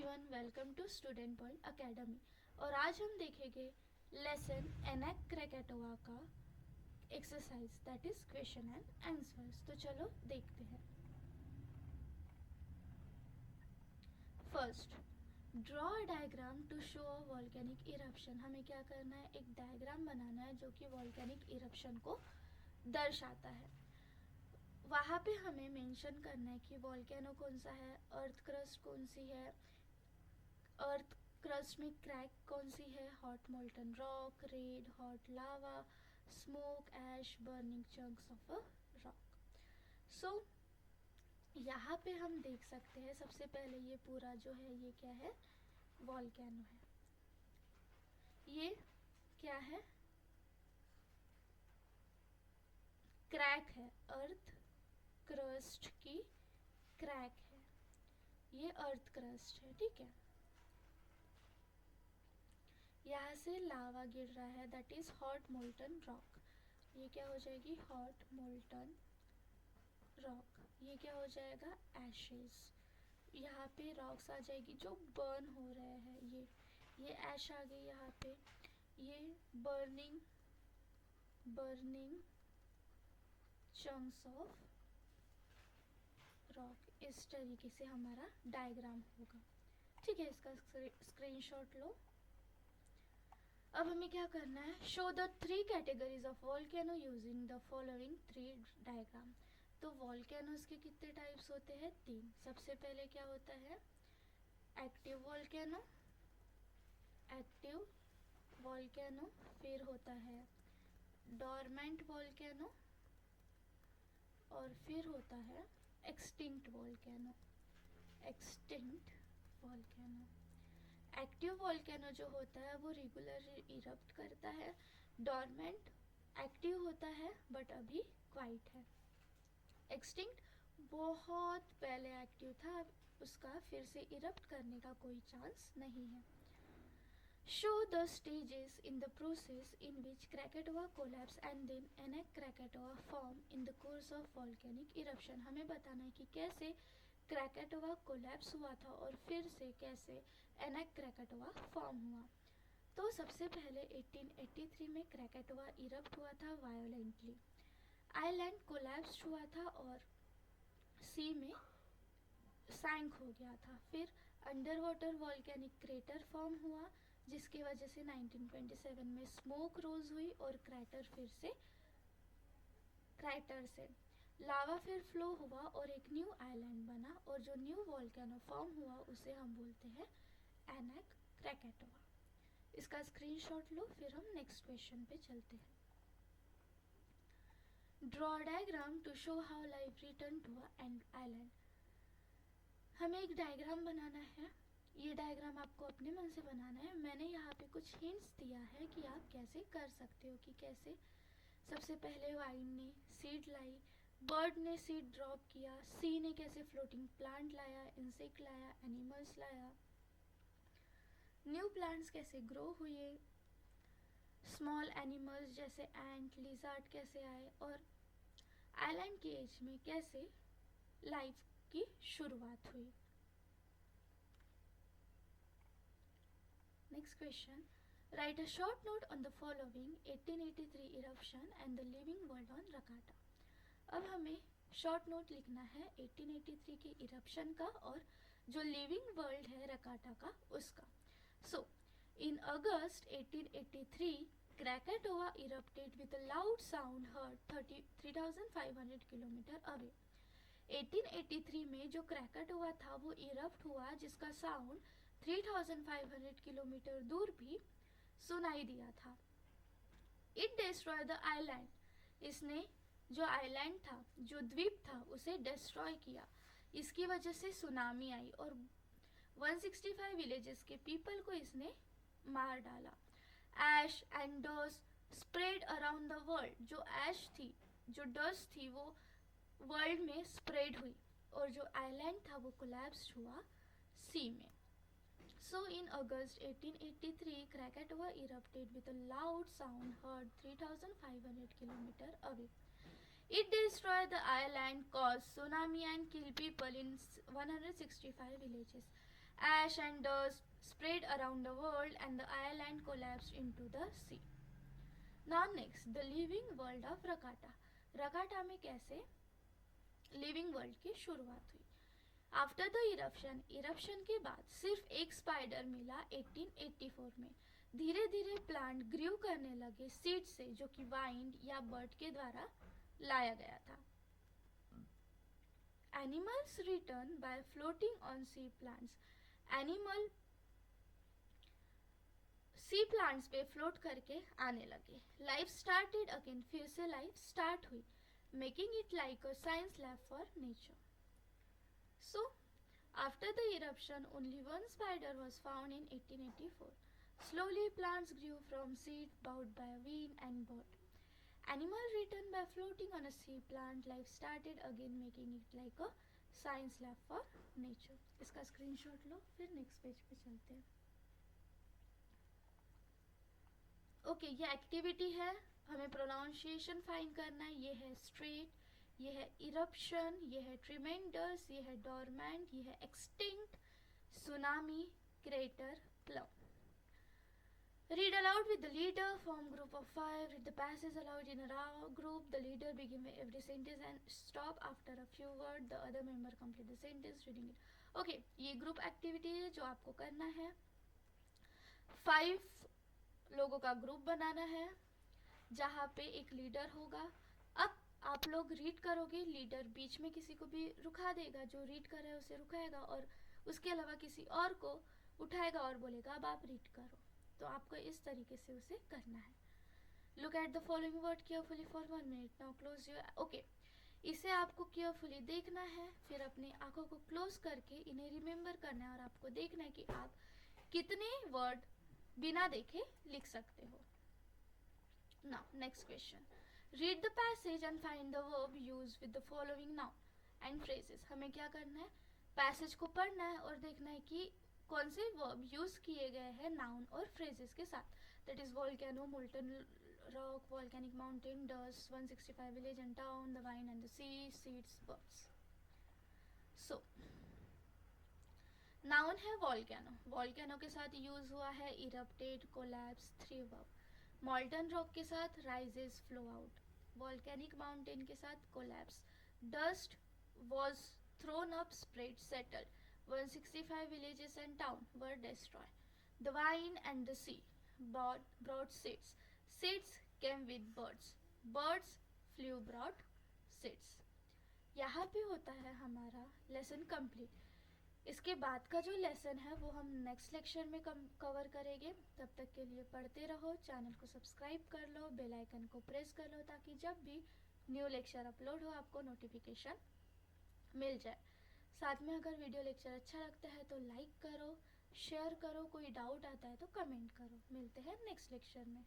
Everyone, welcome to student point academy. और आज हम देखेंगे लेसन एनेक क्रैकेटोवा का exercise that is question and answers. तो चलो देखते हैं। First, draw a diagram to show a volcanic eruption. हमें क्या करना है, एक डायग्राम बनाना है जो कि वॉल्केनिक इरप्शन को दर्शाता है। वहाँ पे हमें मेंशन करना है कि वॉल्केनो कौन सा है, अर्थ क्रस्ट कौन सी है, अर्थ क्रस्ट में क्रैक कौन सी है, hot molten rock, red hot lava, smoke, ash, burning chunks of a rock. So यहाँ पे हम देख सकते हैं, सबसे पहले ये पूरा जो है ये क्या है, वॉल्केनो है। ये क्या है, क्रैक है, अर्थ क्रस्ट की क्रैक है, ये अर्थ क्रस्ट है, ठीक है। यहाँ से लावा गिर रहा है, that is hot molten rock. ये क्या हो जाएगी, हॉट मोल्टन रॉक। ये क्या हो जाएगा, एशेस। यहाँ पे रॉक्स आ जाएगी जो बर्न हो रहे हैं, ये ऐश आ गई यहाँ पे। ये बर्निंग चंक्स ऑफ रॉक। इस तरीके से हमारा डायग्राम होगा, ठीक है। इसका स्क्रीनशॉट लो। अब हमें क्या करना है, show the 3 categories of volcano using the following 3 diagram. तो वॉल्केनोज के कितने टाइप्स होते हैं, 3। सबसे पहले क्या होता है, एक्टिव वॉल्केनो, फिर होता है डोरमेंट वॉल्केनो, और फिर होता है एक्सटिंक्ट वॉल्केनो। एक्टिव वॉल्केनो जो होता है वो रेगुलर इरप्ट करता है। डोरमेंट एक्टिव होता है बट अभी क्वाइट है। एक्सटिंक्ट बहुत पहले एक्टिव था, अब उसका फिर से इरप्ट करने का कोई चांस नहीं है। Show the stages in the process in which Krakatoa collapse and then Anak Krakatoa form in the course of volcanic eruption. हमें बताना है कि कैसे क्रैकेटोवा कोलैप्स हुआ था और फिर से कैसे एनेक क्रैकेटोवा फॉर्म हुआ। तो सबसे पहले 1883 में क्रैकेटोवा इरप्ट हुआ था वायोलेंटली। आइलैंड कोलैप्स हुआ था और सी में सैंक हो गया था। फिर under water volcanic crater form हुआ, जिसकी वजह से 1927 में स्मोक रोज हुई और क्रैटर से लावा फिर फ्लो हुआ और एक न्यू आइलैंड बना, और जो न्यू वॉल्केनो फॉर्म हुआ उसे हम बोलते हैं एनेक क्रैकेटोवा। इसका स्क्रीनशॉट लो, फिर हम नेक्स्ट क्वेश्चन पे चलते हैं। Draw diagram to show how life return to an island. हमें एक डायग्राम बनाना है। ये डायग्राम आपको अपने मन से बनाना है। मैंने यहाँ पे कुछ हिंट्स दिया है कि आप कैसे कर सकते हो, कि कैसे। सबसे पहले वाइन ने सीड लाई, बर्ड ने सीड ड्रॉप किया, सी ने कैसे फ्लोटिंग प्लांट लाया, इंसेक्ट लाया, एनिमल्स लाया, न्यू प्लांट्स कैसे ग्रो हुए, स्मॉल एनिमल्स जैसे एंट, लिजार्ड कैसे आए, और आइलैंड के एज में कैसे लाइफ की शुरुआत हुई। Next question, write a short note on the following 1883 eruption and the living world on Rakata. अब हमें शॉर्ट नोट लिखना है 1883 के इरप्शन का और जो लिविंग वर्ल्ड है रकाटा का, उसका। सो इन अगस्त 1883 Krakatoa erupted with a loud sound heard 3,500 kilometre away. 1883 में जो क्रैकेटोवा था वो इरप्ट हुआ, जिसका साउंड 3,500 किलोमीटर दूर भी सुनाई दिया था। इट डिस्ट्रॉय द आइलैंड, इसने जो आइलैंड था, जो द्वीप था, उसे डिस्ट्रॉय किया। इसकी वजह से सुनामी आई और 165 विलेजेस के पीपल को इसने मार डाला। Ash and dust spread around the world, जो ऐश थी, जो डस्ट थी, वो वर्ल्ड में स्प्रेड हुई और जो आइलैंड था वो कोलैप्स हुआ सी में। So in August 1883, Krakatoa erupted with a loud sound heard 3,500 kilometers away. It destroyed the island, caused tsunami and killed people in 165 villages. Ash and dust spread around the world and the island collapsed into the sea. Now next, the living world of Rakata. रकाटा में कैसे living world की शुरुआत हुई. After the eruption के बाद सिर्फ एक spider मिला 1884 में. धीरे धीरे प्लांट ग्रू करने लगे सीड से, जो कि वाइंड या बर्ड के द्वारा लाया गया था. Animals return by floating on sea plants. Animal sea plants पे फ्लोट करके आने लगे. Life started again. फिर से लाइफ स्टार्ट हुई, making it like a science lab for nature. So after the eruption only one spider was found in 1884. Slowly plants grew from seed bowed by wind and bird. Animal returned by floating on a sea plant. Life started again, making it like a science lab for nature. इसका screenshot लो, फिर next page पे चलते हैं. Okay, ये activity है, हमें pronunciation find करना है. ये है स्ट्रेट, ये है इरप्शन, ये है ट्रिमेंडस, ये है डोरमेंट, ये है extinct, tsunami, crater, plough. Read aloud with the leader. Form group of 5. Read the passage aloud in a group. The leader begin with every sentence and stop after a few words. The other member complete the sentence reading it. Okay, ये group activity है जो आपको करना है. 5 लोगों का group बनाना है जहाँ पे एक लीडर होगा. अब आप लोग रीड करोगे, लीडर बीच में किसी को भी रुका देगा, जो रीड कर रहा है उसे रुकाएगा और उसके अलावा किसी और को उठाएगा और बोलेगा अब आप रीड करो. तो आपको इस तरीके से उसे करना है. Look at the following word carefully for 1 minute. Now close your. Okay, इसे आपको केयरफुली देखना है, फिर अपनी आंखों को क्लोज करके इन्हें रिमेम्बर करना है और आपको देखना है कि आप कितने वर्ड बिना देखे लिख सकते हो. Now next question. Read the passage and find the verb used with the following noun and phrases. हमें क्या करना है, पैसेज को पढ़ना है और देखना है कि कौन से वर्ब यूज किए गए हैं नाउन और फ्रेजेस के साथ. That is volcano, molten rock, volcanic mountain, dust, 165 village and town, the vine and the sea, seeds, birds. So noun है वोल्केनो. वोल्केनो के साथ यूज हुआ है erupted, collapse, 3 verb. Molten rock के साथ rises, flow out. Volcanic mountain के साथ collapse. Dust was thrown up, spread, settled. 165 villages and town were destroyed. The vine and the sea brought seeds. Seeds came with birds. Birds flew, brought seeds. यहाँ पे होता है हमारा lesson complete. इसके बाद का जो लेसन है वो हम नेक्स्ट लेक्चर में कवर करेंगे. तब तक के लिए पढ़ते रहो, चैनल को सब्सक्राइब कर लो, बेल आइकन को प्रेस कर लो ताकि जब भी न्यू लेक्चर अपलोड हो आपको नोटिफिकेशन मिल जाए. साथ में अगर वीडियो लेक्चर अच्छा लगता है तो लाइक करो, शेयर करो, कोई डाउट आता है तो कमेंट करो. मिलते हैं नेक्स्ट लेक्चर में.